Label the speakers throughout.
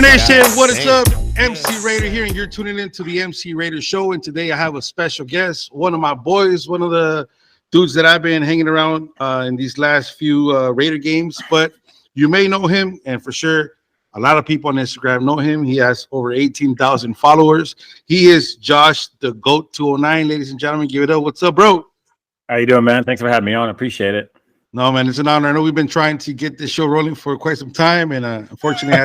Speaker 1: Nation, what is up? MC Raider here, and you're tuning into the MC Raider Show. And today I have a special guest, one of my boys, one of the dudes that I've been hanging around in these last few Raider games. But you may know him, and for sure, a lot of people on Instagram know him. He has over 18,000 followers. He is Josh, the GOAT 209. Ladies and gentlemen, give it up. What's up, bro?
Speaker 2: How you doing, man? Thanks for having me on. I appreciate it.
Speaker 1: No, man, it's an honor. I know we've been trying to get this show rolling for quite some time, and unfortunately,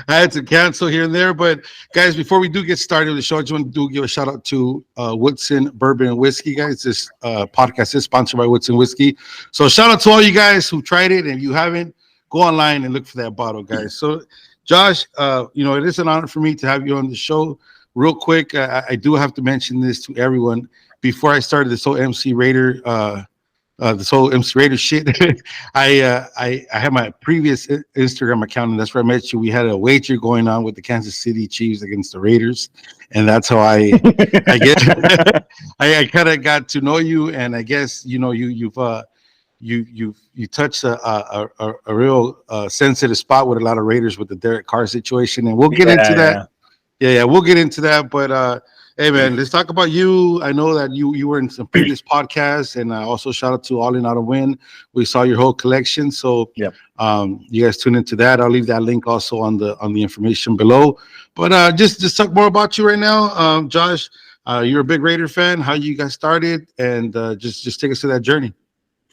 Speaker 1: I had to cancel here and there. But guys, before we do get started with the show, I just want to give a shout out to Woodson Bourbon and Whiskey, guys. This podcast is sponsored by Woodson Whiskey, so shout out to all you guys who tried it, and if you haven't, go online and look for that bottle, guys. So, Josh, it is an honor for me to have you on the show. Real quick, I do have to mention this to everyone before I started this whole MC Raider. This whole MC Raider shit. I had my previous Instagram account, and that's where I met you. We had a wager going on with the Kansas City Chiefs against the Raiders, and that's how I kind of got to know you. And I guess you touched a real sensitive spot with a lot of Raiders with the Derek Carr situation, and we'll get into that. Yeah, we'll get into that, but. Hey, man, let's talk about you. I know that you were in some previous podcasts, and also shout out to All In Out to Win. We saw your whole collection, so you guys tune into that. I'll leave that link also on the information below. But just talk more about you right now, Josh. You're a big Raider fan. How you guys started, and just take us to that journey.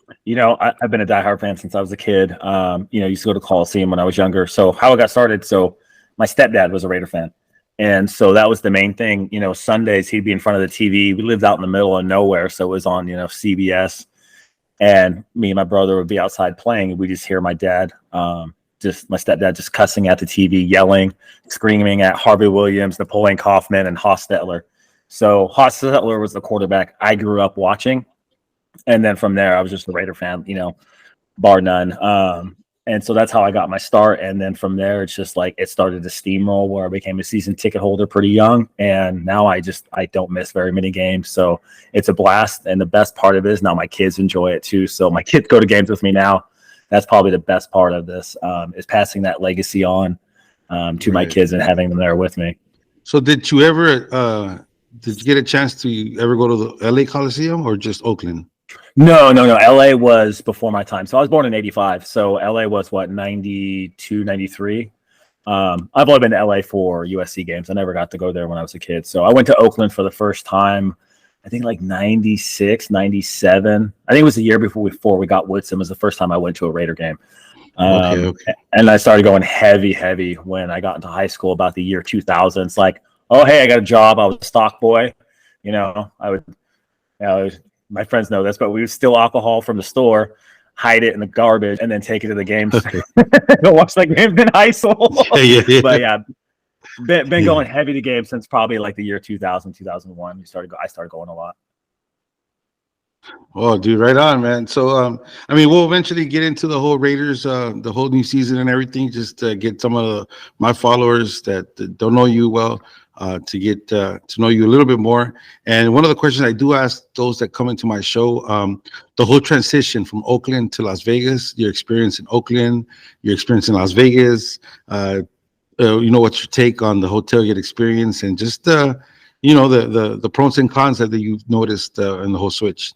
Speaker 2: I've been a diehard fan since I was a kid. Used to go to Coliseum when I was younger. So how I got started, so my stepdad was a Raider fan. And so that was the main thing. Sundays he'd be in front of the TV. We lived out in the middle of nowhere, so it was on, CBS. And me and my brother would be outside playing, and we just hear my dad, my stepdad, just cussing at the TV, yelling, screaming at Harvey Williams, Napoleon Kaufman, and Hostetler. So Hostetler was the quarterback I grew up watching, and then from there I was just a Raider fan, bar none. And so that's how I got my start. And then from there, it's just like it started to steamroll where I became a season ticket holder pretty young. And now I don't miss very many games. So it's a blast. And the best part of it is now my kids enjoy it too. So my kids go to games with me now. That's probably the best part of this, is passing that legacy on to my kids and having them there with me.
Speaker 1: So did you get a chance to ever go to the LA Coliseum or just Oakland?
Speaker 2: No. LA was before my time. So I was born in 85. So LA was 92, 93. I've only been to LA for USC games. I never got to go there when I was a kid. So I went to Oakland for the first time, I think like 96, 97. I think it was the year before we got Woodson was the first time I went to a Raider game. Okay. And I started going heavy when I got into high school about the year 2000. It's like, oh, hey, I got a job. I was a stock boy. My friends know this, but we would steal alcohol from the store, hide it in the garbage, and then take it to the games. Go watch the games in high school. Yeah. But yeah, been going heavy to games since probably like the year 2000, 2001. I started going a lot.
Speaker 1: Oh, dude, right on, man. So, we'll eventually get into the whole Raiders, the whole new season and everything. Just to get some of my followers that don't know you well. To get to know you a little bit more. And one of the questions I do ask those that come into my show, the whole transition from Oakland to Las Vegas, your experience in Oakland, your experience in Las Vegas, what's your take on the hotelier experience, and just the pros and cons that you've noticed in the whole switch.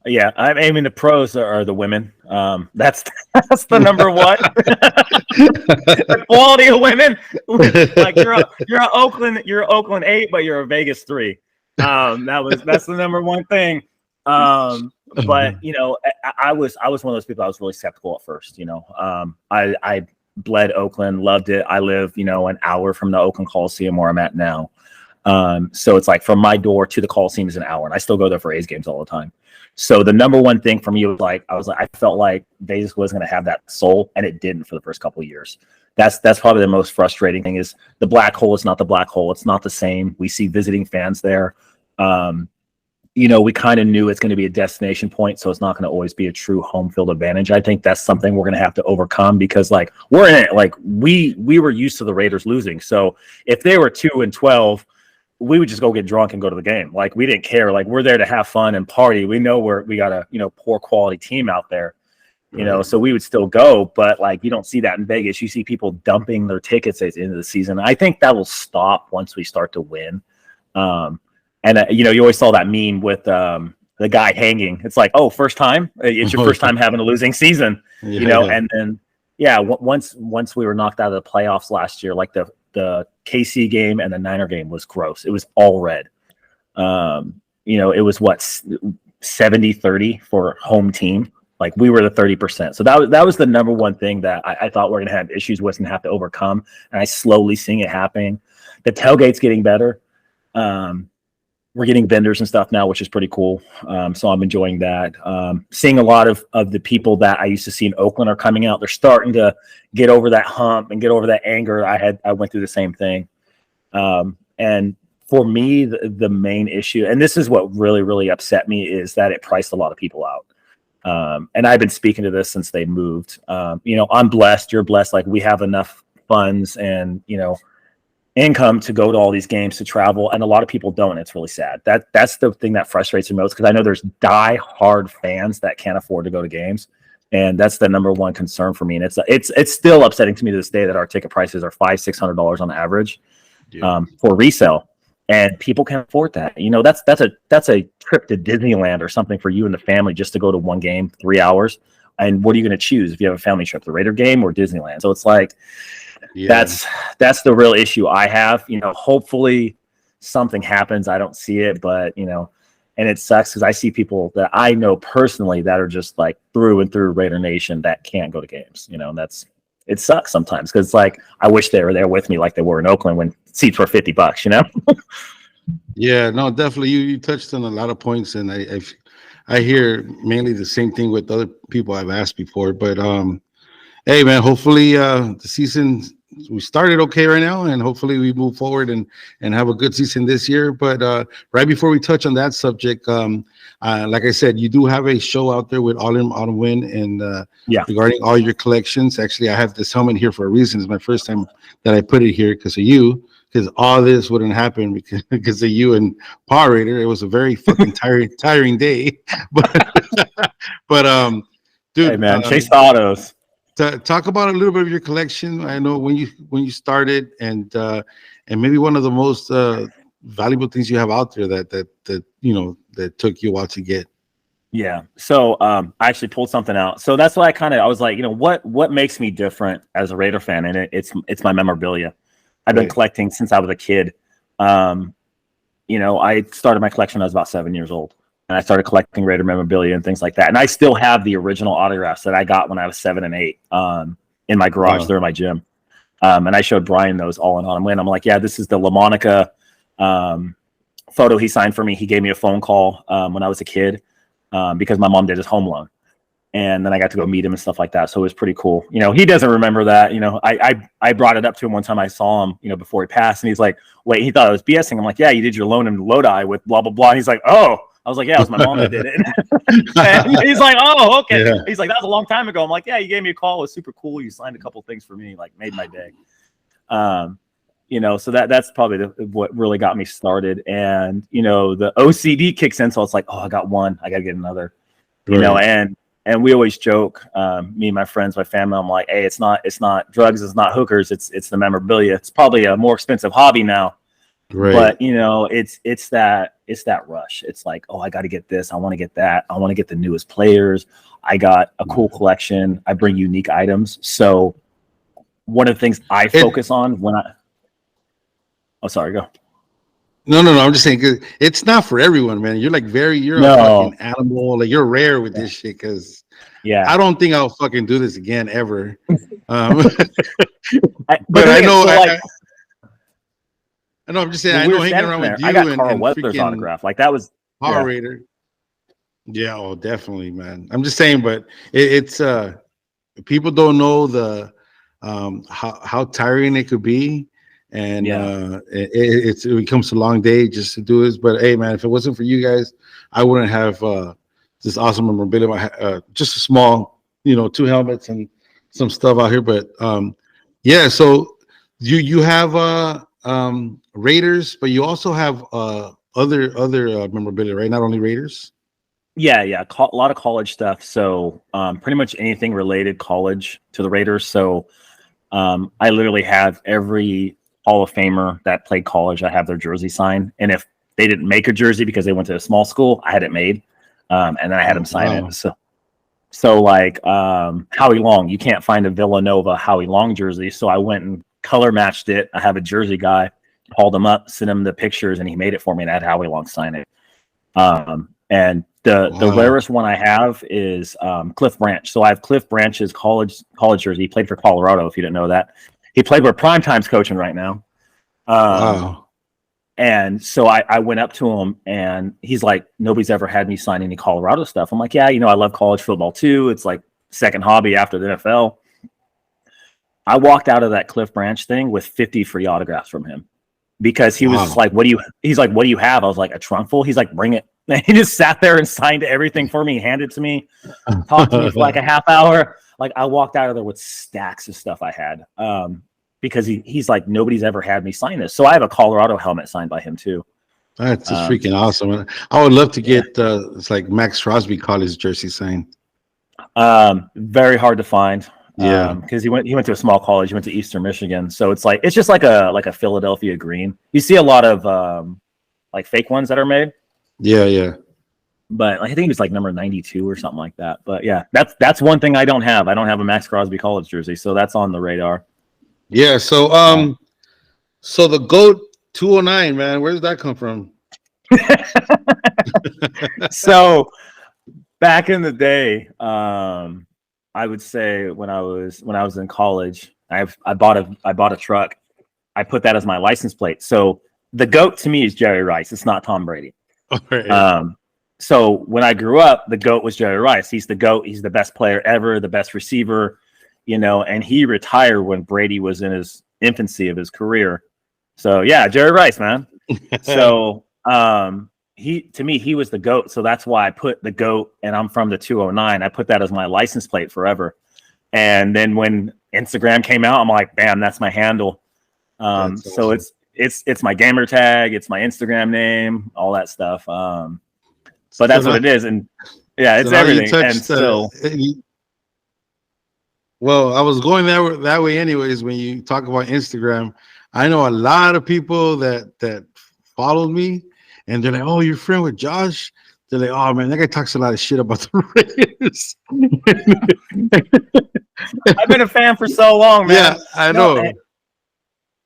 Speaker 2: Yeah, I mean the pros are the women. That's the number one. The quality of women. Like you're an Oakland 8, but you're a Vegas 3. That's the number one thing. But I was one of those people. I was really skeptical at first. I bled Oakland, loved it. I live an hour from the Oakland Coliseum where I'm at now. So it's like from my door to the Coliseum is an hour, and I still go there for A's games all the time. So the number one thing for me was I felt like Vegas was going to have that soul, and it didn't for the first couple of years. That's probably the most frustrating thing is the black hole is not the black hole. It's not the same. We see visiting fans there. We kind of knew it's going to be a destination point, so it's not going to always be a true home field advantage. I think that's something we're going to have to overcome because we're in it. We were used to the Raiders losing. So if they were 2-12, we would just go get drunk and go to the game. We didn't care. We're there to have fun and party. We know we got a poor quality team out there. you know, so we would still go, but like you don't see that in Vegas. You see people dumping their tickets at the end of the season. I think that will stop once we start to win. You know, you always saw that meme with the guy hanging. It's like, oh, first time. It's your first time having a losing season, you know. And then once we were knocked out of the playoffs last year, like the KC game and the Niner game was gross. It was all red. You know, it was what 70-30 for home team. Like we were the 30%. So that was the number one thing that I thought we're going to have issues with and have to overcome. And I slowly seeing it happening. The tailgate's getting better. We're getting vendors and stuff now, which is pretty cool. So I'm enjoying that. Seeing a lot of the people that I used to see in Oakland are coming out. They're starting to get over that hump and get over that anger. I went through the same thing. And for me, the main issue, and this is what really, really upset me, is that it priced a lot of people out. And I've been speaking to this since they moved. You know, I'm blessed. You're blessed. Like we have enough funds and, you know, income to go to all these games, to travel. And a lot of people don't. It's really sad. That's the thing that frustrates me most, because I know there's die-hard fans that can't afford to go to games. And that's the number one concern for me. And it's still upsetting to me to this day that our ticket prices are $500-$600 on average for resale. And people can't afford that. You know, that's a trip to Disneyland or something for you and the family just to go to one game, 3 hours. And what are you going to choose if you have a family trip, the Raider game or Disneyland? So it's like, that's the real issue I have. You know, hopefully something happens. I don't see it, but you know, and it sucks because I see people that I know personally that are just like through and through Raider Nation that can't go to games. You know, and it sucks sometimes because it's like I wish they were there with me like they were in Oakland when seats were $50, you know?
Speaker 1: Yeah, no, definitely. You touched on a lot of points, and I hear mainly the same thing with other people I've asked before. But hey, man, hopefully the season, we started okay right now, and hopefully we move forward and have a good season this year. But right before we touch on that subject, like I said, you do have a show out there with All In On Win, and regarding all your collections. Actually, I have this helmet here for a reason. It's my first time that I put it here because of you. Because all this wouldn't happen because of you and Power Raider. It was a very fucking tiring day. But dude,
Speaker 2: hey man, chase the autos.
Speaker 1: Talk about a little bit of your collection. I know when you started, and maybe one of the most valuable things you have out there that you know that took you a while to get.
Speaker 2: Yeah. So I actually pulled something out. So that's why I was like, you know, what makes me different as a Raider fan, and it's my memorabilia. I've been collecting since I was a kid. You know, I started my collection when I was about 7 years old, and I started collecting Raider memorabilia and things like that. And I still have the original autographs that I got when I was 7 and 8 in my garage. Wow. They're in my gym. And I showed Brian those all in on him. And I'm like, yeah, this is the LaMonica photo he signed for me. He gave me a phone call when I was a kid because my mom did his home loan. And then I got to go meet him and stuff like that. So it was pretty cool. You know, he doesn't remember that. You know, I brought it up to him one time I saw him, you know, before he passed. And he's like, wait, he thought I was BSing. I'm like, yeah, you did your loan in Lodi with blah, blah, blah. And he's like, oh. I was like, yeah, it was my mom that did it. And he's like, oh, okay. Yeah. He's like, that was a long time ago. I'm like, yeah, you gave me a call. It was super cool. You signed a couple of things for me, like made my day. You know, so that's probably what really got me started. And, you know, the OCD kicks in. So it's like, oh, I got one. I got to get another, you know, and we always joke, me and my friends, my family, I'm like, hey, it's not drugs, it's not hookers, it's the memorabilia. It's probably a more expensive hobby now. Right. But you know, it's that rush. It's like, oh, I got to get this, I want to get that, I want to get the newest players. I got a cool collection. I bring unique items. So one of the things I focus on when oh, sorry, go.
Speaker 1: No. I'm just saying, cause it's not for everyone, man. You're like you're a fucking animal. Like you're rare with this shit. Cause I don't think I'll fucking do this again ever. But I know, I know. I'm just saying, I know hanging around with you.
Speaker 2: I got Carl Weathler's autograph. Like that was
Speaker 1: Power Raider. Yeah, oh, definitely, man. I'm just saying, but it's people don't know the how tiring it could be. And it becomes a long day just to do this. But hey, man, if it wasn't for you guys, I wouldn't have this awesome memorabilia. Just a small, you know, 2 helmets and some stuff out here. But yeah, so you have Raiders, but you also have other memorabilia, right? Not only Raiders.
Speaker 2: Yeah. A lot of college stuff. So pretty much anything related college to the Raiders. So I literally have every Hall of Famer that played college. I have their jersey signed, and if they didn't make a jersey because they went to a small school, I had it made, and then I had them sign
Speaker 1: Wow.
Speaker 2: it. So like Howie Long, you can't find a Villanova Howie Long jersey. So I went and color matched it. I have a jersey guy, called him up, sent him the pictures, and he made it for me, and I had Howie Long sign it. And the
Speaker 1: Wow.
Speaker 2: rarest one I have is Cliff Branch. So I have Cliff Branch's college jersey. He played for Colorado, if you didn't know that. He played where Primetime's coaching right now.
Speaker 1: Wow.
Speaker 2: And so I went up to him, and he's like, nobody's ever had me sign any Colorado stuff. I'm like, yeah, I love college football too. It's like second hobby after the NFL. I walked out of that Cliff Branch thing with 50 free autographs from him because he was just like, what do you have? I was like, a trunk full. He's like, bring it. And he just sat there and signed everything for me, handed it to me, talked to me for like a half hour. Like I walked out of there with stacks of stuff I had. Because he's like, nobody's ever had me sign this. So I have a Colorado helmet signed by him too.
Speaker 1: That's just freaking awesome. I would love to get it's like Max Crosby college jersey signed.
Speaker 2: Very hard to find.
Speaker 1: Yeah.
Speaker 2: Because he went to a small college. He went to Eastern Michigan. So it's just like a Philadelphia green. You see a lot of like fake ones that are made.
Speaker 1: Yeah.
Speaker 2: But I think he was like number 92 or something like that. But yeah, that's one thing I don't have. I don't have a Max Crosby college jersey, so that's on the radar.
Speaker 1: Yeah. So so the GOAT 209, man, where does that come from?
Speaker 2: So back in the day, I would say when I was in college, I bought a truck. I put that as my license plate. So the GOAT to me is Jerry Rice. It's not Tom Brady.
Speaker 1: Right.
Speaker 2: So when I grew up, the GOAT was Jerry Rice. He's the GOAT. He's the best player ever, the best receiver, and he retired when Brady was in his infancy of his career. So yeah, Jerry Rice, man. So he was the GOAT. So that's why I put the GOAT, and I'm from the 209. I put that as my license plate forever. And then when Instagram came out, I'm like, bam, that's my handle. So
Speaker 1: awesome.
Speaker 2: it's my gamer tag, it's my Instagram name, all that stuff. But that's what it is. And yeah, it's everything. And so
Speaker 1: well, I was going that way anyways. When you talk about Instagram, I know a lot of people that followed me, and they're like, "Oh, you're friend with Josh?" They're like, "Oh man, that guy talks a lot of shit about the Raiders."
Speaker 2: I've been a fan for so long, man.
Speaker 1: Yeah, I know.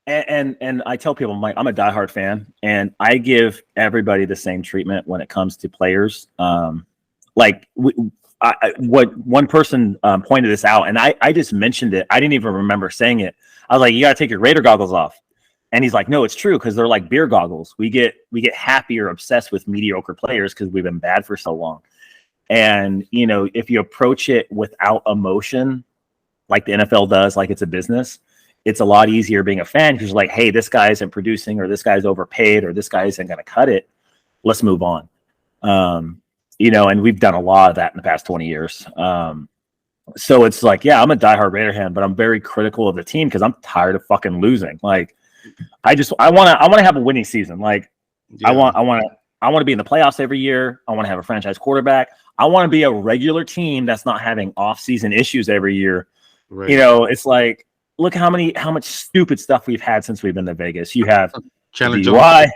Speaker 2: And I tell people, I'm a diehard fan, and I give everybody the same treatment when it comes to players. What one person pointed this out, and I just mentioned it. I didn't even remember saying it. I was like, you got to take your Raider goggles off. And he's like, no, it's true, because they're like beer goggles. We get happy or obsessed with mediocre players because we've been bad for so long. And, if you approach it without emotion, like the NFL does, like it's a business, it's a lot easier being a fan because you're like, hey, this guy isn't producing, or this guy's overpaid, or this guy isn't going to cut it. Let's move on. And we've done a lot of that in the past 20 years. So it's like, yeah, I'm a diehard Raider fan, but I'm very critical of the team because I'm tired of fucking losing. Like, I want to have a winning season. Like, yeah. I want to be in the playoffs every year. I want to have a franchise quarterback. I want to be a regular team that's not having off-season issues every year. Right. It's like, look how much stupid stuff we've had since we've been to Vegas. You have
Speaker 1: Chandler
Speaker 2: DUI.
Speaker 1: Jones.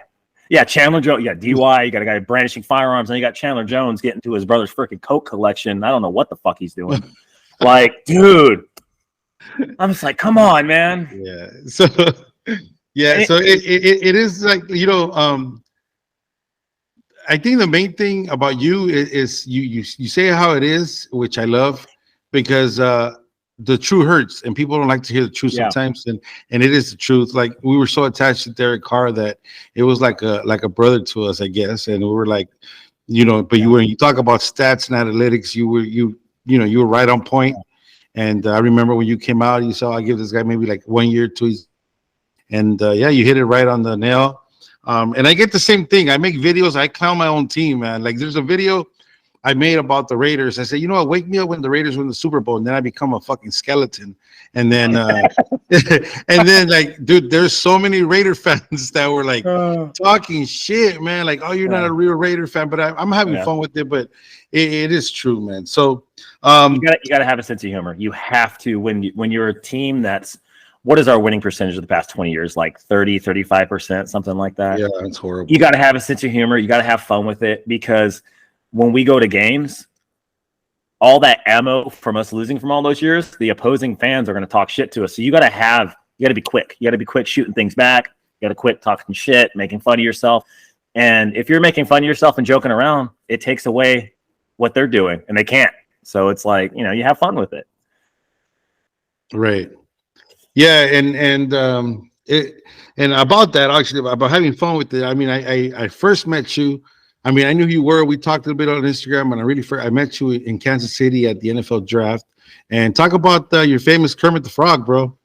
Speaker 2: Yeah, Chandler Jones. Yeah, DUI. You got a guy brandishing firearms, and you got Chandler Jones getting to his brother's freaking coke collection. I don't know what the fuck he's doing. Like, dude, I'm just like, come on, man.
Speaker 1: Yeah. So, yeah. So it is like, I think the main thing about you is you say how it is, which I love, because the truth hurts, and people don't like to hear the truth sometimes, and it is the truth. Like, we were so attached to Derek Carr that it was like a brother to us, I guess, and we were like, but when you talk about stats and analytics, you were right on point. And I remember when you came out, you saw I give this guy maybe like 1 year, 2 years, and you hit it right on the nail. And I get the same thing. I make videos. I clown my own team, man. Like, there's a video I made about the Raiders. I said, you know what, wake me up when the Raiders win the Super Bowl, and then I become a fucking skeleton. And then and then like, dude, there's so many Raider fans that were like talking shit, man. Like, oh, you're not a real Raider fan, but I'm having fun with it. But it is true, man. So
Speaker 2: you gotta have a sense of humor. You have to when you're a team that's what is our winning percentage of the past 20 years? Like 30, 35%, something like that.
Speaker 1: Yeah, that's horrible.
Speaker 2: You got to have a sense of humor. You got to have fun with it, because when we go to games, all that ammo from us losing from all those years, the opposing fans are going to talk shit to us. So you got to be quick. You got to be quick shooting things back. You got to quit talking shit, making fun of yourself. And if you're making fun of yourself and joking around, it takes away what they're doing, and they can't. So it's like, you have fun with it.
Speaker 1: Right. Yeah, and about that, actually, about having fun with it. I mean, I first met you. I mean, I knew who you were. We talked a bit on Instagram, and I met you in Kansas City at the NFL draft. And talk about your famous Kermit the Frog, bro.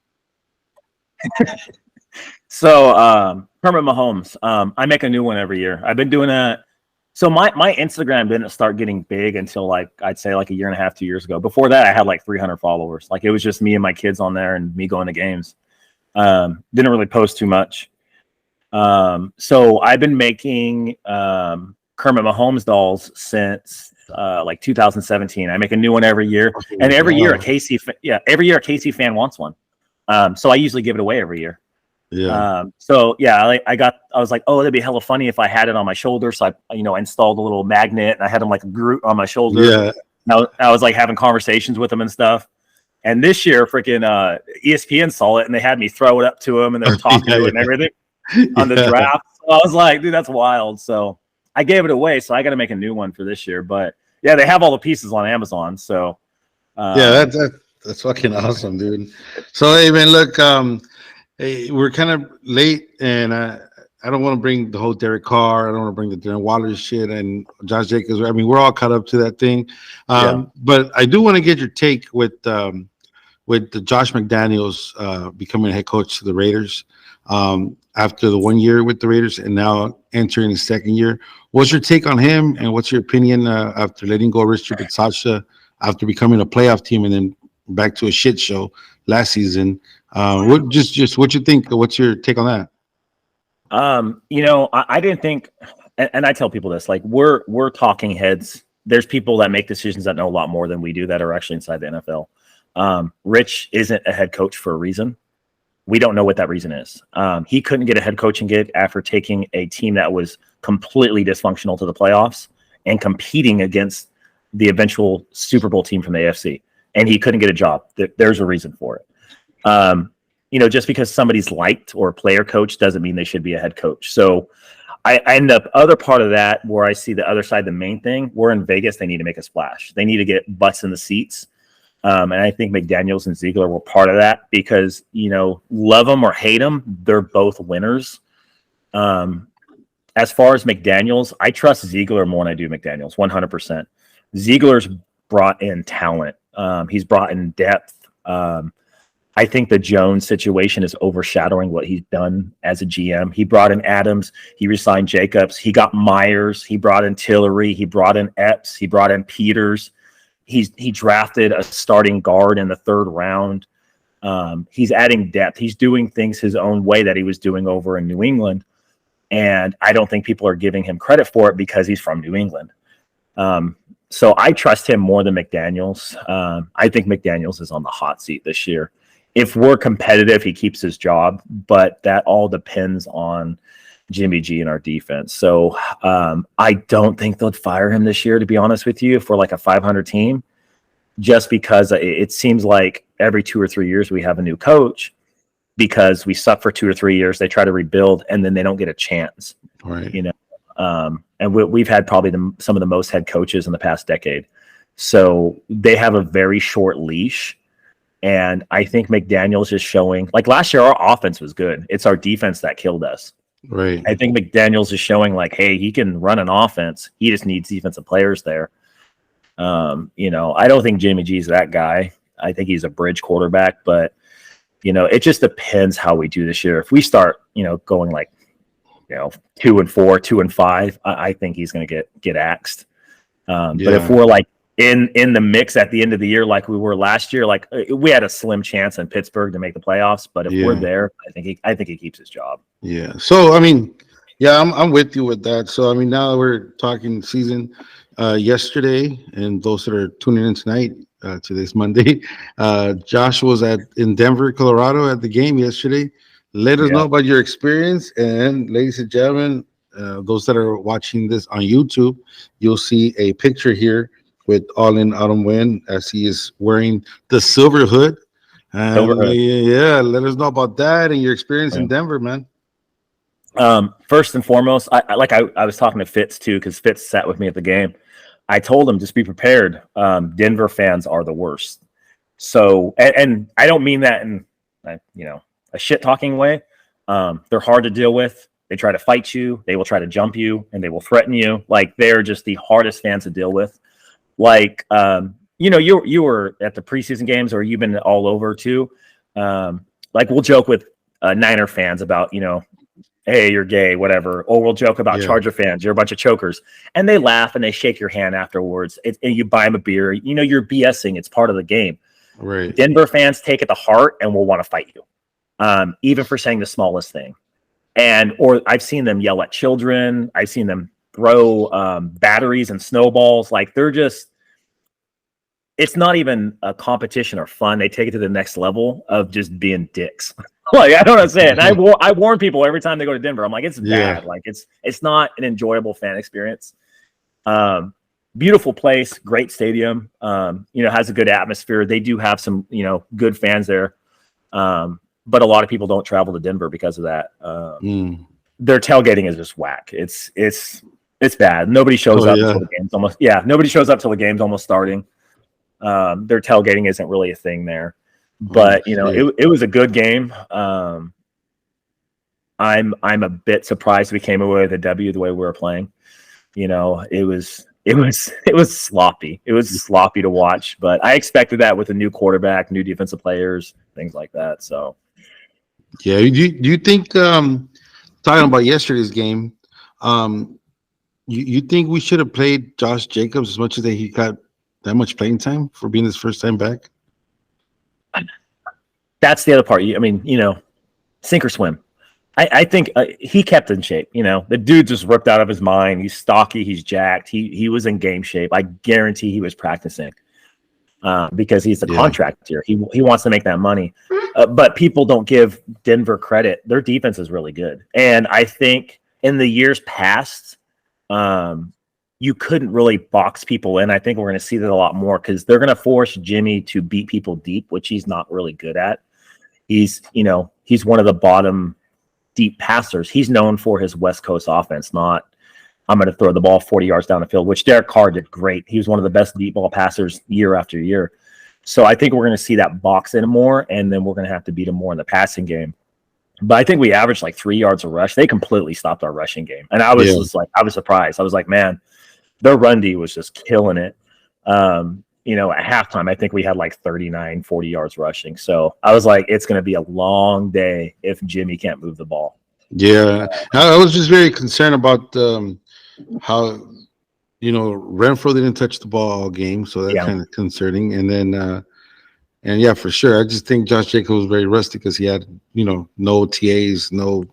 Speaker 2: So Kermit Mahomes, I make a new one every year. I've been doing that. So my Instagram didn't start getting big until like, I'd say like a year and a half, 2 years ago. Before that, I had like 300 followers. Like, it was just me and my kids on there and me going to games. Didn't really post too much. So I've been making Kermit Mahomes dolls since like 2017. I make a new one every year, and every year a KC fan wants one. So I usually give it away every year.
Speaker 1: Yeah.
Speaker 2: I was like, oh, that'd be hella funny if I had it on my shoulder. So I installed a little magnet, and I had him like a Groot on my shoulder.
Speaker 1: Yeah.
Speaker 2: Now I was like having conversations with him and stuff. And this year, freaking ESPN saw it, and they had me throw it up to him, and they were talking to it and everything on the draft. So I was like, dude, that's wild. So I gave it away. So I got to make a new one for this year. But yeah, they have all the pieces on Amazon. So
Speaker 1: that's fucking awesome, dude. So hey, man, look, hey, we're kind of late, and I don't want to bring the whole Derek Carr. I don't want to bring the Darren Waller shit and Josh Jacobs. I mean, we're all caught up to that thing. But I do want to get your take with the Josh McDaniels becoming head coach to the Raiders after the 1 year with the Raiders and now entering the second year. What's your take on him, and what's your opinion after letting go Richard Bisaccia after becoming a playoff team and then back to a shit show last season? Just what you think? What's your take on that?
Speaker 2: I didn't think, and I tell people this, like we're talking heads. There's people that make decisions that know a lot more than we do that are actually inside the NFL. Rich isn't a head coach for a reason. We don't know what that reason is. He couldn't get a head coaching gig after taking a team that was completely dysfunctional to the playoffs and competing against the eventual Super Bowl team from the AFC. And he couldn't get a job. There's a reason for it. Just because somebody's liked or a player coach doesn't mean they should be a head coach. So I end up other part of that where I see the other side. The main thing, we're in Vegas. They need to make a splash. They need to get butts in the seats. And I think McDaniels and Ziegler were part of that because, love them or hate them, they're both winners. As far as McDaniels, I trust Ziegler more than I do McDaniels, 100%. Ziegler's brought in talent. He's brought in depth. I think the Jones situation is overshadowing what he's done as a GM. He brought in Adams. He re-signed Jacobs. He got Myers. He brought in Tillery. He brought in Epps. He brought in Peters. He drafted a starting guard in the third round. He's adding depth. He's doing things his own way that he was doing over in New England. And I don't think people are giving him credit for it because he's from New England. So I trust him more than McDaniels. I think McDaniels is on the hot seat this year. If we're competitive, he keeps his job, but that all depends on Jimmy G and our defense. So I don't think they'll fire him this year, to be honest with you, if we're like a 500 team, just because it seems like every 2 or 3 years we have a new coach because we suck for 2 or 3 years. They try to rebuild and then they don't get a chance.
Speaker 1: Right.
Speaker 2: And we've had probably some of the most head coaches in the past decade. So they have a very short leash. And I think McDaniels is showing, like last year, our offense was good. It's our defense that killed us.
Speaker 1: Right.
Speaker 2: I think McDaniels is showing like, hey, he can run an offense. He just needs defensive players there. I don't think Jimmy G is that guy. I think he's a bridge quarterback, but it just depends how we do this year. If we start, going like, 2-4, 2-5, I think he's going to get axed. But if we're like in the mix at the end of the year, like we were last year, like we had a slim chance in Pittsburgh to make the playoffs. But if we're there, I think he keeps his job.
Speaker 1: Yeah. So I mean, yeah, I'm with you with that. So I mean, now that we're talking season, yesterday, and those that are tuning in tonight, today's Monday, Josh was in Denver, Colorado, at the game yesterday. Let us know about your experience, and ladies and gentlemen, those that are watching this on YouTube, you'll see a picture here with All In Autumn Wind as he is wearing the silver hood. Yeah, let us know about that and your experience in Denver, man.
Speaker 2: First and foremost, I was talking to Fitz too, because Fitz sat with me at the game. I told him, just be prepared. Denver fans are the worst. So, and I don't mean that in a shit talking way. They're hard to deal with. They try to fight you. They will try to jump you, and they will threaten you. Like, they're just the hardest fans to deal with. Like, you were at the preseason games, or you've been all over too. Like, we'll joke with Niner fans about, hey, you're gay, whatever. Or we'll joke about Charger fans, you're a bunch of chokers. And they laugh and they shake your hand afterwards. And you buy them a beer. You're BSing. It's part of the game.
Speaker 1: Right.
Speaker 2: Denver fans take it to heart and will want to fight you, even for saying the smallest thing. Or I've seen them yell at children. I've seen them throw batteries and snowballs. Like, they're just, it's not even a competition or fun. They take it to the next level of just being dicks. Like, I don't understand. I warn people every time they go to Denver. I'm like, it's bad. Like, it's not an enjoyable fan experience. Beautiful place, great stadium. Has a good atmosphere. They do have some, good fans there. But a lot of people don't travel to Denver because of that. Their tailgating is just whack. It's bad. Nobody shows up until the game's almost. Yeah, nobody shows up till the game's almost starting. Their tailgating isn't really a thing there. But it was a good game. I'm a bit surprised we came away with a W the way we were playing. It was sloppy. It was sloppy to watch, but I expected that with a new quarterback, new defensive players, things like that. So
Speaker 1: do you think, talking about yesterday's game, you think we should have played Josh Jacobs as much as he got that much playing time for being his first time back?
Speaker 2: That's the other part. I mean, sink or swim. I think he kept in shape. The dude just ripped out of his mind. He's stocky. He's jacked. He was in game shape. I guarantee he was practicing because he's a contract here. He wants to make that money. But people don't give Denver credit. Their defense is really good. And I think in the years past, you couldn't really box people in. I think we're going to see that a lot more because they're going to force Jimmy to beat people deep, which he's not really good at. He's one of the bottom deep passers. He's known for his West Coast offense, not I'm going to throw the ball 40 yards down the field, which Derek Carr did great. He was one of the best deep ball passers year after year. So I think we're going to see that box in more, and then we're going to have to beat him more in the passing game. But I think we averaged like 3 yards a rush. They completely stopped our rushing game. And I was just like, I was surprised. I was like, man, their run D was just killing it. At halftime, I think we had like 39, 40 yards rushing. So I was like, it's going to be a long day if Jimmy can't move the ball. Yeah.
Speaker 1: I was just very concerned about how, Renfro didn't touch the ball all game. So that's kind of concerning. And then, for sure. I just think Josh Jacobs was very rusty because he had, no TAs, no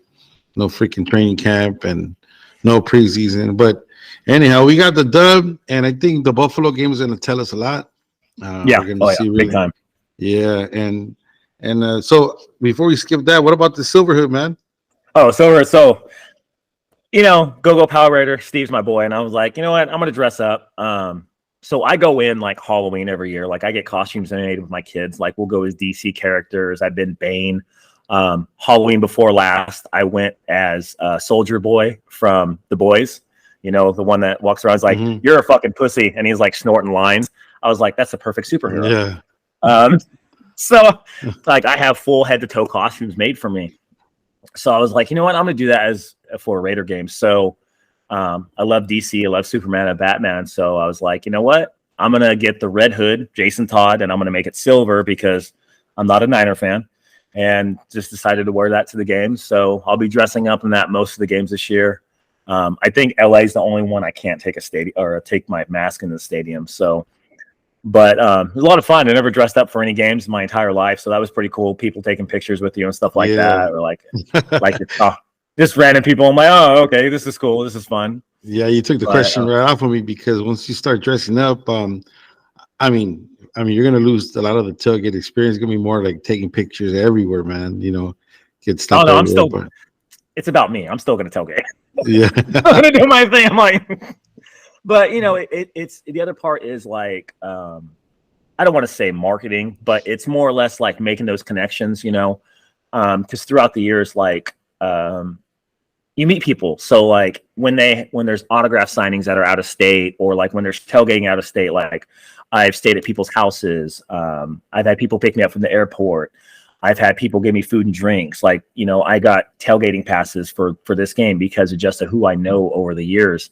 Speaker 1: freaking training camp and no preseason. But anyhow, we got the dub, and I think the Buffalo game is going to tell us a lot. We're going to see really,
Speaker 2: big time.
Speaker 1: Yeah, and so before we skip that, what about the Silver Hood, man?
Speaker 2: Oh, Silver. So, go Power Raider. Steve's my boy, and I was like, you know what, I'm going to dress up. So I go in like Halloween every year. Like I get costumes made with my kids. Like we'll go as DC characters. I've been Bane. Halloween before last, I went as Soldier Boy from The Boys. The one that walks around is like, you're a fucking pussy. And he's like snorting lines. I was like, that's a perfect superhero. Yeah. So like I have full head to toe costumes made for me. So I was like, you know what? I'm going to do that as for a Raider game. So I love DC. I love Superman and Batman. So I was like, you know what? I'm going to get the red hood, Jason Todd, and I'm going to make it silver because I'm not a Niner fan. And just decided to wear that to the game. So I'll be dressing up in that most of the games this year. I think LA is the only one I can't take a stadium or take my mask in the stadium. So, but it was a lot of fun. I never dressed up for any games my entire life, so that was pretty cool. People taking pictures with you and stuff like that, or like just random people. I'm like, oh, okay, this is cool. This is fun.
Speaker 1: Yeah, you took the question right off of me, because once you start dressing up, I mean, you're gonna lose a lot of the tailgate experience. It's gonna be more like taking pictures everywhere, man. Get stuff.
Speaker 2: Oh no, I'm still. But it's about me. I'm still gonna tailgate.
Speaker 1: Yeah,
Speaker 2: I'm gonna do my thing. I'm like, but it's the other part is like, I don't want to say marketing, but it's more or less like making those connections. Because throughout the years, like, you meet people. So like when there's autograph signings that are out of state, or like when there's tailgating out of state, like I've stayed at people's houses. I've had people pick me up from the airport. I've had people give me food and drinks. Like, I got tailgating passes for this game because of just who I know over the years.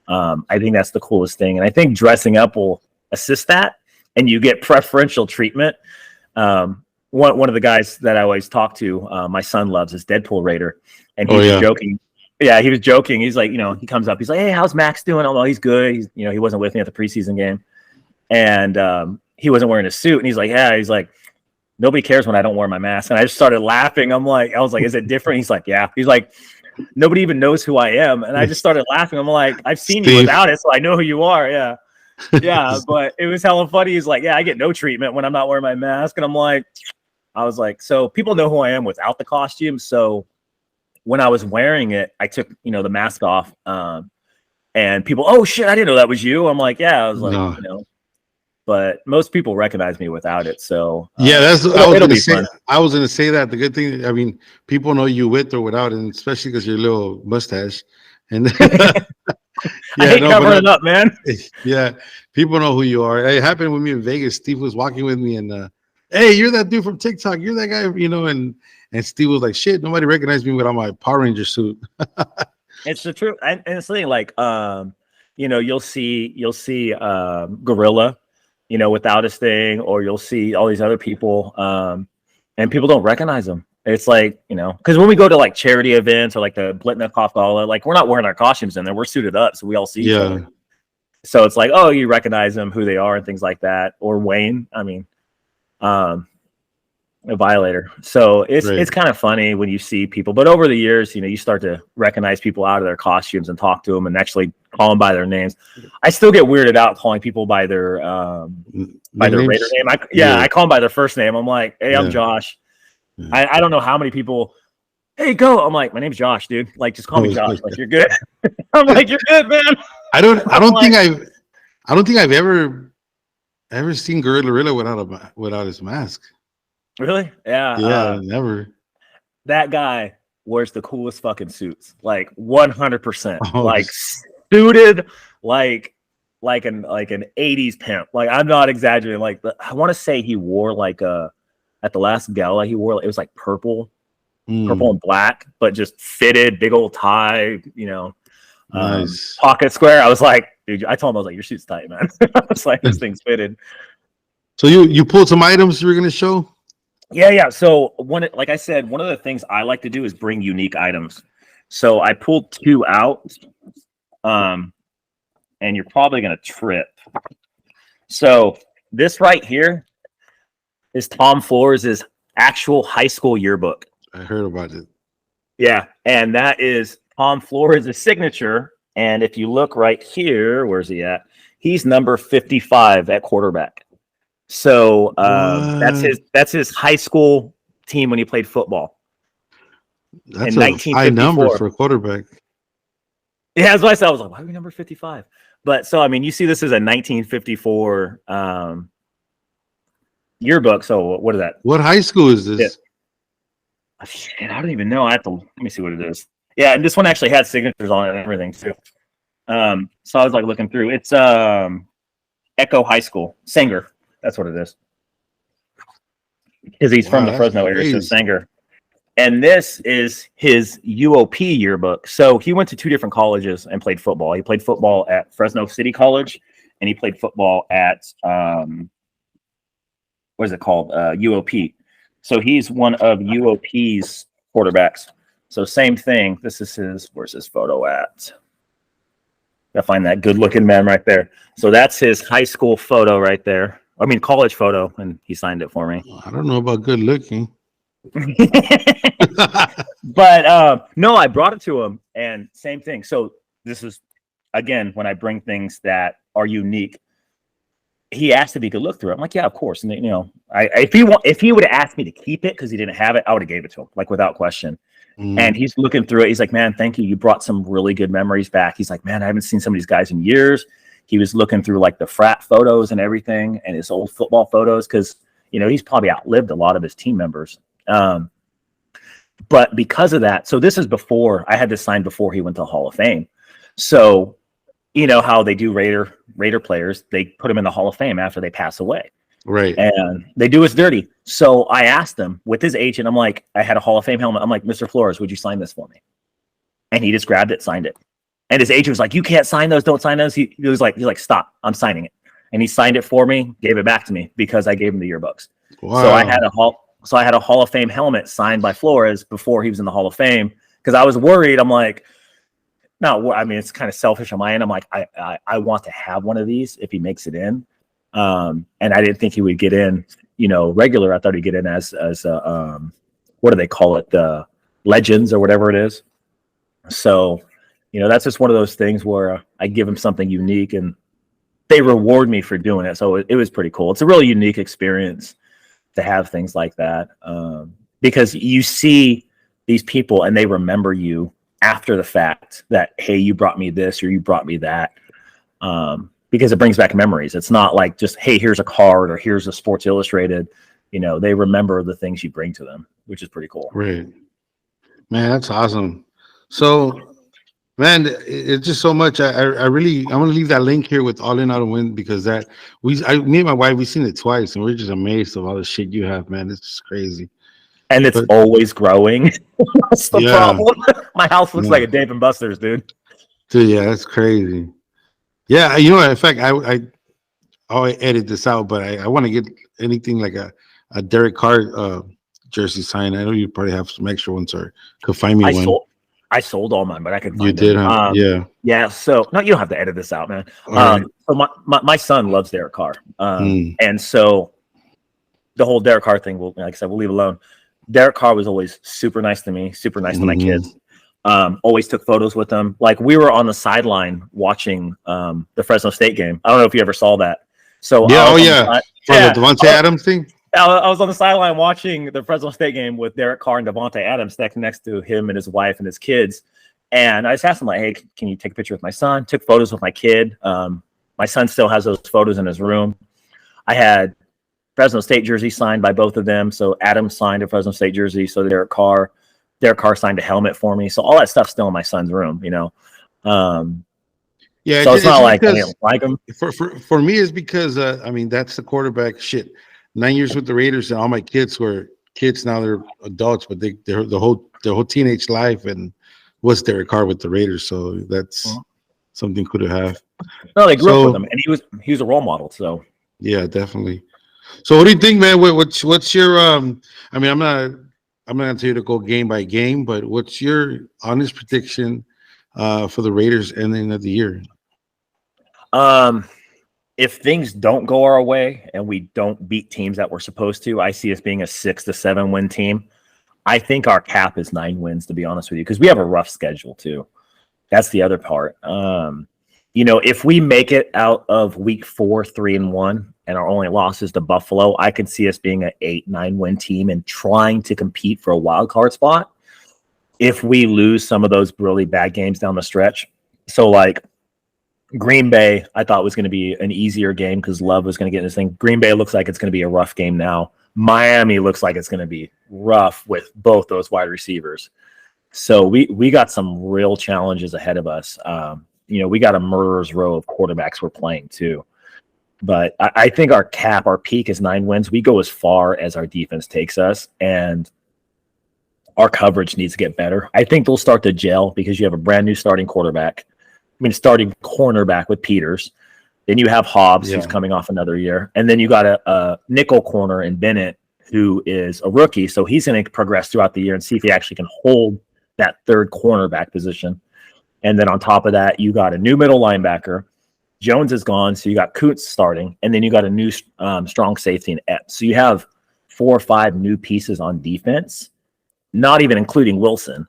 Speaker 2: I think that's the coolest thing. And I think dressing up will assist that, and you get preferential treatment. One of the guys that I always talk to, my son loves, is Deadpool Raider. And he was joking. Yeah, he was joking. He's like, he comes up. He's like, hey, how's Max doing? Oh, well, he's good. He's, he wasn't with me at the preseason game. And he wasn't wearing a suit. And he's like, yeah, he's like, nobody cares when I don't wear my mask. And I just started laughing. I was like, is it different? He's like, yeah. He's like, nobody even knows who I am. And I just started laughing. I'm like, I've seen you without it, so I know who you are. Yeah. Yeah. But it was hella funny. He's like, yeah, I get no treatment when I'm not wearing my mask. And I was like, so people know who I am without the costume. So when I was wearing it, I took, the mask off. And people, oh shit, I didn't know that was you. I'm like, yeah. I was like, but most people recognize me without it. So
Speaker 1: yeah, that's what it'll be fun. I was going to say that. The good thing, I mean, people know you with or without, and especially because your little mustache. And
Speaker 2: I hate covering it up, man.
Speaker 1: Yeah, people know who you are. It happened with me in Vegas. Steve was walking with me, and hey, you're that dude from TikTok. You're that guy, and Steve was like, shit, nobody recognized me without my Power Ranger suit.
Speaker 2: It's the truth, and it's the thing. Like, you'll see Gorilla, without his thing, or you'll see all these other people, and people don't recognize them. It's like, because when we go to like charity events or like the Blitnikoff Gala, like we're not wearing our costumes in there, we're suited up, so we all see each other. So it's like, oh, you recognize them, who they are, and things like that. Or Wayne, a Violator. So it's kind of funny when you see people, but over the years, you start to recognize people out of their costumes and talk to them and actually call them by their names. I still get weirded out calling people by their Raider name. I call them by their first name. I'm like, hey, I'm Josh. I don't know how many people, hey, go. I'm like, my name's Josh, dude. Like, just call me Josh. Like, you're good. I'm like, you're good, man.
Speaker 1: I don't think I've ever seen Gorilla without his mask.
Speaker 2: Really? Yeah.
Speaker 1: Yeah, never.
Speaker 2: That guy wears the coolest fucking suits, like 100%, like suited, like an 80s pimp. Like, I'm not exaggerating. Like, I want to say he wore like at the last gala it was like purple and black, but just fitted, big old tie,
Speaker 1: nice.
Speaker 2: Pocket square. I was like, dude, I told him, I was like, your suit's tight, man. I was like, this thing's fitted.
Speaker 1: So you pulled some items you were gonna show?
Speaker 2: Yeah. So like I said, one of the things I like to do is bring unique items. So I pulled two out, and you're probably gonna trip. So this right here is Tom Flores' actual high school yearbook.
Speaker 1: I heard about it.
Speaker 2: Yeah, and that is Tom Flores' signature. And if you look right here, where's he at? He's number 55 at quarterback. So that's his high school team when he played football.
Speaker 1: That's a high number for a quarterback.
Speaker 2: Yeah, that's what I said. I was like, why are we number 55? But so, you see this is a 1954 yearbook. So what is that?
Speaker 1: What high school is this?
Speaker 2: Yeah. Shit, I don't even know. Let me see what it is. Yeah, and this one actually had signatures on it and everything too. So I was like looking through. It's Echo High School, Sanger. That's what it is. Because he's from the Fresno area, so Sanger. And this is his UOP yearbook. So he went to two different colleges and played football. He played football at Fresno City College, and he played football at what is it called? UOP. So he's one of UOP's quarterbacks. So same thing. This is his. Where's his photo at? Gotta find that good-looking man right there. So that's his high school photo right there. I mean, college photo, and he signed it for me.
Speaker 1: I don't know about good looking.
Speaker 2: But no, I brought it to him, and same thing. So this is again when I bring things that are unique. He asked if he could look through it. I'm like, yeah, of course. And if he would have asked me to keep it because he didn't have it, I would have gave it to him, like without question. And he's looking through it. He's like, man, thank you. You brought some really good memories back. He's like, man, I haven't seen some of these guys in years. He was looking through like the frat photos and everything and his old football photos because, he's probably outlived a lot of his team members. But because of that, so this is before I had this signed before he went to the Hall of Fame. So, you know how they do Raider players, they put them in the Hall of Fame after they pass away.
Speaker 1: Right.
Speaker 2: And they do us dirty. So I asked him with his agent, I'm like, I had a Hall of Fame helmet. I'm like, Mr. Flores, would you sign this for me? And he just grabbed it, signed it. And his agent was like, you can't sign those. Don't sign those. He was like, stop, I'm signing it. And he signed it for me, gave it back to me because I gave him the yearbooks. Wow. So I had a Hall of Fame helmet signed by Flores before he was in the Hall of Fame because I was worried. I'm like, no, I mean, it's kind of selfish on my end. I'm like, I want to have one of these if he makes it in. And I didn't think he would get in, regular. I thought he'd get in as what do they call it? The legends or whatever it is. So, that's just one of those things where I give him something unique and they reward me for doing it. So it was pretty cool. It's a really unique experience to have things like that. Because you see these people and they remember you after the fact that, hey, you brought me this or you brought me that. Because it brings back memories. It's not like just, hey, here's a card or here's a Sports Illustrated. They remember the things you bring to them, which is pretty cool.
Speaker 1: Right. Man, that's awesome. So, man, it's just so much. I want to leave that link here with All In, Out and Win because me and my wife, we've seen it twice and we're just amazed of all the shit you have, man. It's just crazy.
Speaker 2: And it's always growing. That's the problem. My house looks like a Dave and Buster's, dude.
Speaker 1: Dude, yeah, that's crazy. Yeah, in fact, I'll edit this out, but I want to get anything like a Derek Carr jersey sign. I know you probably have some extra ones or could find me one.
Speaker 2: I sold all mine, but I could find
Speaker 1: You did, huh? Yeah.
Speaker 2: Yeah, so no, you don't have to edit this out, man.
Speaker 1: Right.
Speaker 2: So my son loves Derek Carr. And so the whole Derek Carr thing, like I said, we'll leave alone. Derek Carr was always super nice to me, super nice to my kids. Always took photos with them. Like we were on the sideline watching the Fresno State game. I don't know if you ever saw that. So
Speaker 1: the Devontae Adams thing.
Speaker 2: I was on the sideline watching the Fresno State game with Derek Carr and Devontae Adams next to him and his wife and his kids. And I just asked him like, hey, can you take a picture with my son? Took photos with my kid. My son still has those photos in his room. I had Fresno State jersey signed by both of them. So Adams signed a Fresno State jersey. So Derek Carr signed a helmet for me. So all that stuff's still in my son's room,
Speaker 1: Yeah.
Speaker 2: So it's not like I don't like him.
Speaker 1: For me, it's because that's the quarterback shit. 9 years with the Raiders, and all my kids were kids. Now they're adults, but their whole teenage life and was Derek Carr with the Raiders. So that's something cool to have. No,
Speaker 2: they grew up with him, and he was a role model. So
Speaker 1: yeah, definitely. So what do you think, man? What's your I'm not gonna tell you to go game by game, but what's your honest prediction for the Raiders ending of the year?
Speaker 2: If things don't go our way and we don't beat teams that we're supposed to, I see us being a 6 to 7 win team. I think our cap is 9 wins, to be honest with you, because we have a rough schedule too. That's the other part. If we make it out of week 4, 3-1, and our only loss is to Buffalo, I could see us being an 8-9 win team and trying to compete for a wild card spot. If we lose some of those really bad games down the stretch, so like Green Bay, I thought was going to be an easier game because Love was going to get in this thing. Green Bay looks like it's going to be a rough game now. Miami looks like it's going to be rough with both those wide receivers. So we got some real challenges ahead of us. We got a murderer's row of quarterbacks we're playing too. But I think our peak is 9 wins. We go as far as our defense takes us, and our coverage needs to get better. I think they'll start to gel because you have a brand new starting cornerback with Peters. Then you have Hobbs, who's coming off another year. And then you got a nickel corner in Bennett, who is a rookie. So he's going to progress throughout the year and see if he actually can hold that third cornerback position. And then on top of that, you got a new middle linebacker. Jones is gone, so you got Kuntz starting, and then you got a new strong safety in Epps. So you have 4 or 5 new pieces on defense, not even including Wilson.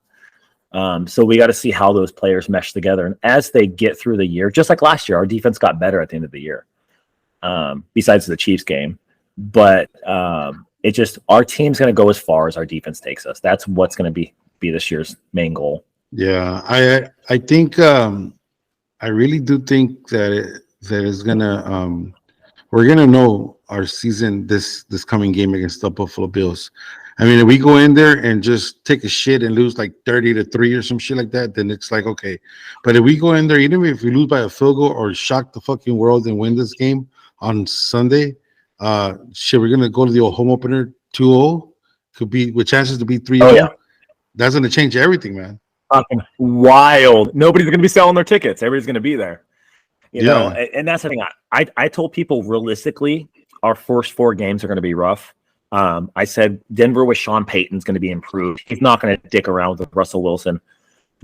Speaker 2: So we got to see how those players mesh together. And as they get through the year, just like last year, our defense got better at the end of the year, besides the Chiefs game. But it just, our team's going to go as far as our defense takes us. That's what's going to be this year's main goal.
Speaker 1: Yeah, I think I really do think that is gonna we're gonna know our season this coming game against the Buffalo Bills. I mean, if we go in there and just take a shit and lose like 30-3 or some shit like that, then it's like okay. But if we go in there, even if we lose by a field goal or shock the fucking world and win this game on Sunday, shit, we're gonna go to the old home opener 2-0, could be with chances to be 3-0.
Speaker 2: Oh, yeah.
Speaker 1: That's gonna change everything, man.
Speaker 2: Fucking wild. Nobody's going to be selling their tickets. Everybody's going to be there. You know, and that's the thing. I told people realistically, our first 4 games are going to be rough. I said Denver with Sean Payton's going to be improved. He's not going to dick around with Russell Wilson.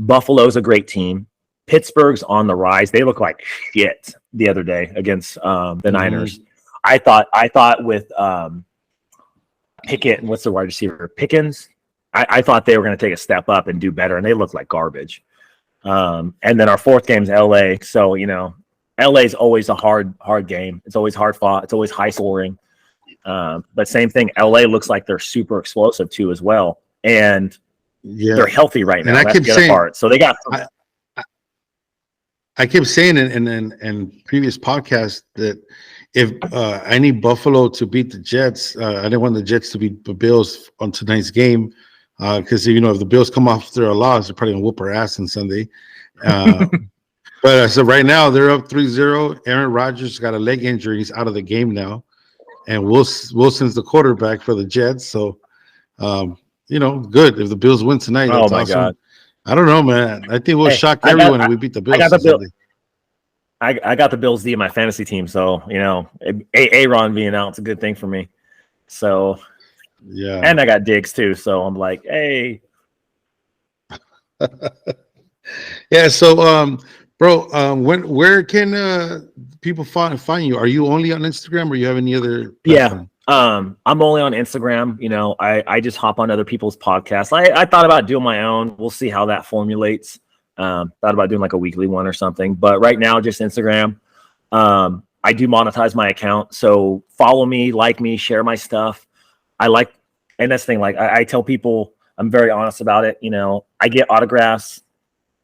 Speaker 2: Buffalo's a great team. Pittsburgh's on the rise. They look like shit the other day against the Niners. I thought with Pickett and what's the wide receiver? Pickens. I thought they were going to take a step up and do better, and they look like garbage. And then our 4th game's LA. So, you know, LA is always a hard game. It's always hard fought. It's always high scoring. But same thing, LA looks like they're super explosive too as well. And they're healthy right now.
Speaker 1: And
Speaker 2: that's the other part. So they got
Speaker 1: I kept saying in previous podcasts that if I need Buffalo to beat the Jets, I didn't want the Jets to beat the Bills on tonight's game. Because you know, if the Bills come off their loss, they're probably gonna whoop our ass on Sunday. But so right now they're up 3-0. Aaron Rodgers got a leg injury; he's out of the game now, and Wilson's the quarterback for the Jets. So, you know, good if the Bills win tonight. That's awesome. God! I don't know, man. I think we'll shock everyone if we beat the Bills.
Speaker 2: I got the Bills D in my fantasy team, so you know, Aaron being out, it's a good thing for me. So.
Speaker 1: Yeah,
Speaker 2: and I got Diggs too, so I'm like, hey.
Speaker 1: Yeah, so bro, where can people find you? Are you only on Instagram, or you have any other platform?
Speaker 2: Yeah, I'm only on Instagram. You know, I just hop on other people's podcasts. I thought about doing my own. We'll see how that formulates. Thought about doing like a weekly one or something, but right now just Instagram. I do monetize my account, so follow me, like me, share my stuff. And that's the thing, like I tell people, I'm very honest about it. You know, I get autographs.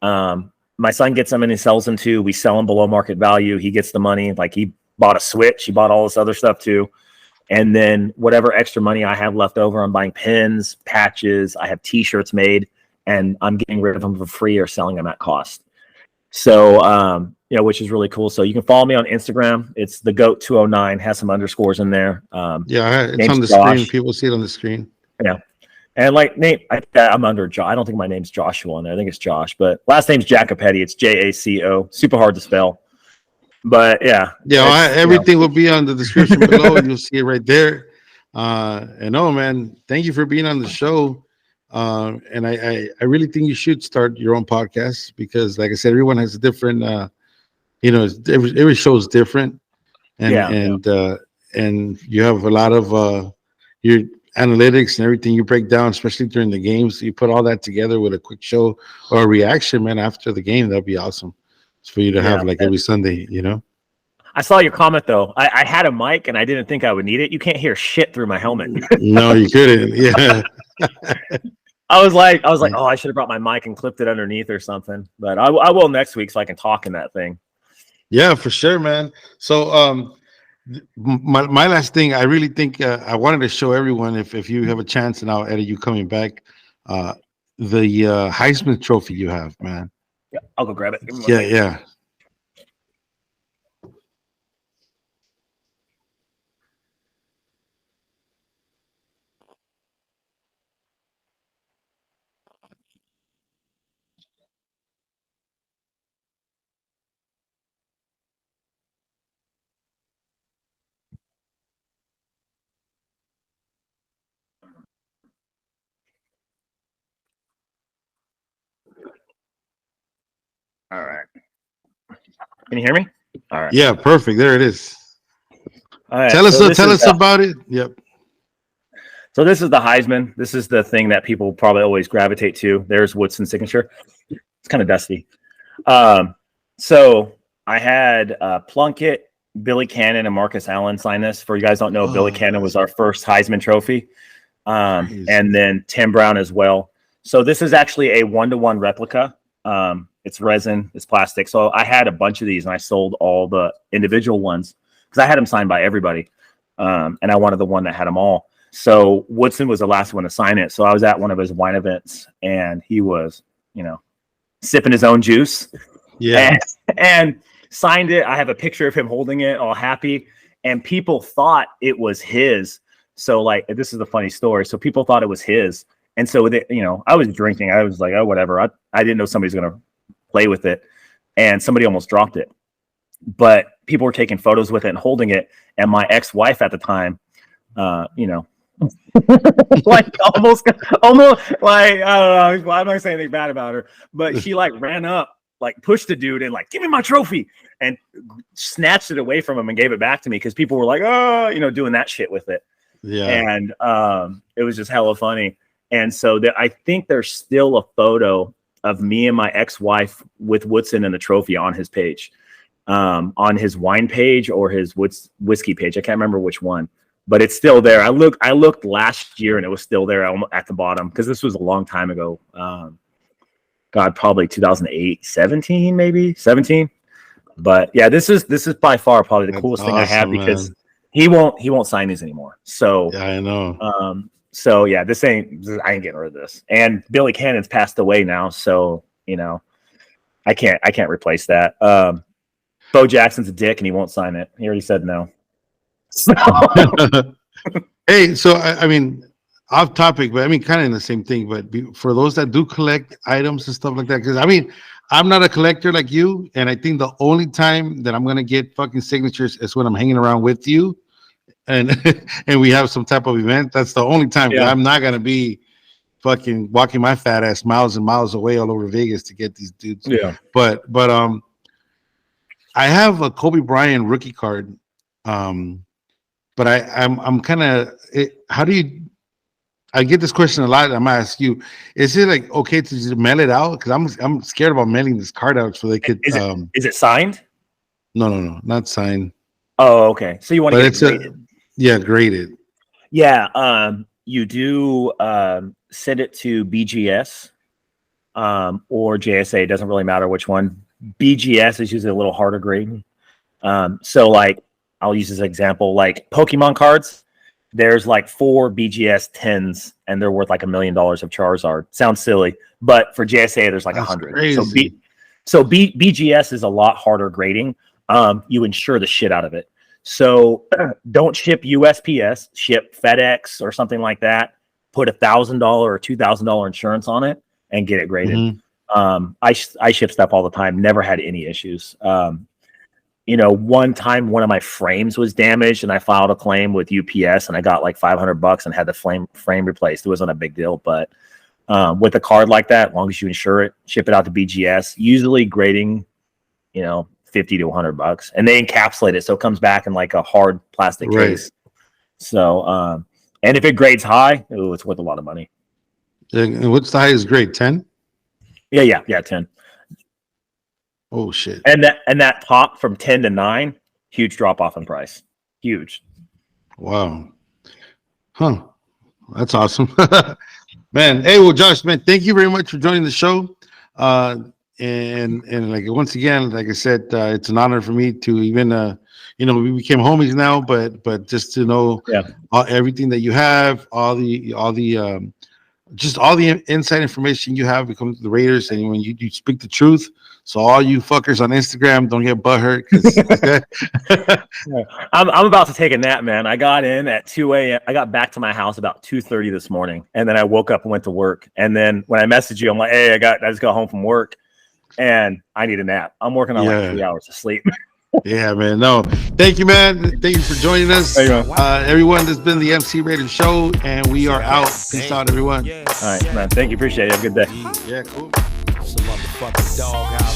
Speaker 2: My son gets them and he sells them too. We sell them below market value. He gets the money. Like he bought a Switch. He bought all this other stuff too. And then whatever extra money I have left over, I'm buying pins, patches. I have T-shirts made, and I'm getting rid of them for free or selling them at cost. So, you know, which is really cool. So you can follow me on Instagram. It's the GOAT 209, has some underscores in there.
Speaker 1: Yeah, it's on the screen. People see it on the screen.
Speaker 2: Yeah. And like name, I'm under Josh. I don't think my name's Joshua on there. I think it's Josh, but last name's Jacopetti. It's Jaco. Super hard to spell. But yeah.
Speaker 1: Yeah, everything will be on the description below, and you'll see it right there. And oh man, thank you for being on the show. And I really think you should start your own podcast because, like I said, everyone has a different, you know, every show is different, and you have a lot of your analytics and everything you break down, especially during the games. You put all that together with a quick show or a reaction, man, after the game. That'd be awesome. It's for you to have like every Sunday, you know.
Speaker 2: I saw your comment though. I had a mic and I didn't think I would need it. You can't hear shit through my helmet.
Speaker 1: No, you couldn't. Yeah.
Speaker 2: I was like, oh, I should have brought my mic and clipped it underneath or something. But I will next week so I can talk in that thing.
Speaker 1: Yeah, for sure, man. So my last thing, I really think I wanted to show everyone if you have a chance, and I'll edit you coming back, the Heisman Trophy you have, man.
Speaker 2: Yeah, I'll go grab it.
Speaker 1: Yeah.
Speaker 2: Can you hear me? All right.
Speaker 1: Yeah, perfect. There it is.
Speaker 2: All right.
Speaker 1: Tell us about it. Yep.
Speaker 2: So this is the Heisman. This is the thing that people probably always gravitate to. There's Woodson's signature. It's kind of dusty. So I had Plunkett, Billy Cannon, and Marcus Allen sign this. For you guys don't know, Billy Cannon was our first Heisman Trophy, and then Tim Brown as well. So this is actually a 1-to-1 replica. It's resin, it's plastic. So I had a bunch of these, and I sold all the individual ones because I had them signed by everybody, and I wanted the one that had them all. So Woodson was the last one to sign it. So I was at one of his wine events, and he was, sipping his own juice.
Speaker 1: Yeah.
Speaker 2: And signed it. I have a picture of him holding it, all happy. And people thought it was his. So, this is a funny story. So people thought it was his. And so, I was drinking. I was like, oh, whatever. I didn't know somebody's going to play with it. And somebody almost dropped it. But people were taking photos with it and holding it. And my ex-wife at the time, almost I don't know. I'm not saying anything bad about her, but she ran up, pushed the dude and give me my trophy, and snatched it away from him and gave it back to me because people were like, oh, doing that shit with it.
Speaker 1: Yeah.
Speaker 2: And it was just hella funny. And so I think there's still a photo of me and my ex-wife with Woodson and the trophy on his page, on his wine page or his whiskey page. I can't remember which one. But it's still there. I looked last year and it was still there at the bottom because this was a long time ago. Probably 2008, 17, maybe 17. But yeah, this is by far probably the coolest thing I have because he won't sign these anymore. So
Speaker 1: yeah, I know.
Speaker 2: So yeah, I ain't getting rid of this. And Billy Cannon's passed away now, so I can't replace that. Bo Jackson's a dick and he won't sign it. He already said no. So.
Speaker 1: Hey, so I mean, off topic, but I mean, kind of in the same thing. But for those that do collect items and stuff like that, because I mean, I'm not a collector like you, and I think the only time that I'm gonna get fucking signatures is when I'm hanging around with you, and and we have some type of event. That's the only time. Yeah. I'm not gonna be fucking walking my fat ass miles and miles away all over Vegas to get these dudes.
Speaker 2: Yeah.
Speaker 1: But I have a Kobe Bryant rookie card. But I'm kind of, how do you, I get this question a lot. I'm gonna ask you, is it okay to just mail it out? Because I'm scared about mailing this card out so they could.
Speaker 2: Is it signed?
Speaker 1: No, not signed.
Speaker 2: Oh, okay. So you want to get it graded?
Speaker 1: Yeah, graded.
Speaker 2: Yeah, you do send it to BGS or JSA. It doesn't really matter which one. BGS is usually a little harder grading. So I'll use this example, Pokemon cards. There's 4 BGS 10s, and they're worth $1 million of Charizard. Sounds silly, but for JSA, there's 100. Crazy. So BGS is a lot harder grading. You insure the shit out of it. So don't ship USPS, ship FedEx or something like that. Put $1,000 or $2,000 insurance on it and get it graded. Mm-hmm. I ship stuff all the time. Never had any issues. One time one of my frames was damaged and I filed a claim with UPS and I got $500 and had the frame replaced. It wasn't a big deal, but with a card like that, as long as you insure it, ship it out to BGS, usually grading, $50 to $100, and they encapsulate it so it comes back in a hard plastic case. So, and if it grades high, it's worth a lot of money.
Speaker 1: And what's the highest grade? 10?
Speaker 2: Yeah, 10.
Speaker 1: Oh shit!
Speaker 2: And that top from 10 to 9, huge drop off in price. Huge.
Speaker 1: Wow. Huh. That's awesome, man. Hey, well, Josh, man, thank you very much for joining the show. And once again, like I said, it's an honor for me to even we became homies now, but just to know everything that you have, all the just all the inside information you have becomes the Raiders, and when you speak the truth. So all you fuckers on Instagram, don't get butthurt.
Speaker 2: I'm about to take a nap, man. I got in at 2 a.m. I got back to my house about 2:30 this morning, and then I woke up and went to work. And then when I messaged you, I'm like, hey, I just got home from work, and I need a nap. I'm working on 3 hours of sleep.
Speaker 1: Yeah, man. No, thank you, man. Thank you for joining us. Everyone, this has been the MC Raider Show, and we are out. Peace out, everyone.
Speaker 2: All right, man. Thank you. Appreciate it. Have a good day.
Speaker 1: Yeah, cool.
Speaker 3: Some motherfucking dog house.